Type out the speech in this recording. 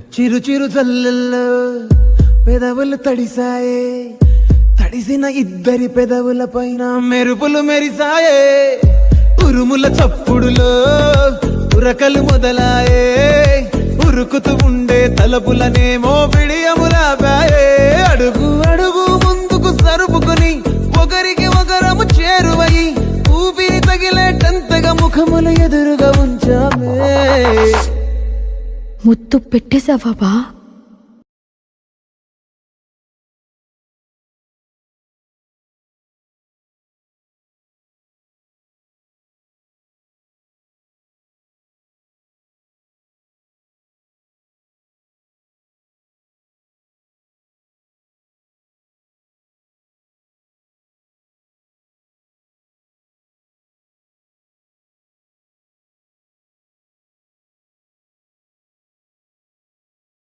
చిరు చిరు జల్లెల్లో పెదవులు తడిసాయే, తడిసిన ఇద్దరి పెదవుల పైన మెరుపులు మెరిసాయే. ఉరుముల చప్పుడులో ఉరకలు మొదలాయే, ఉరుకుతూ ఉండే తలపులనేమో విడియములాపాయే. అడుగు అడుగు ముందుకు సరుపుకొని ఒకరికి ఒకరము చేరువై ఊపిరి తగిలేటంతగా ముఖములు ఎదురుగా ఉంచామే. ముద్దు పెట్టేశావా?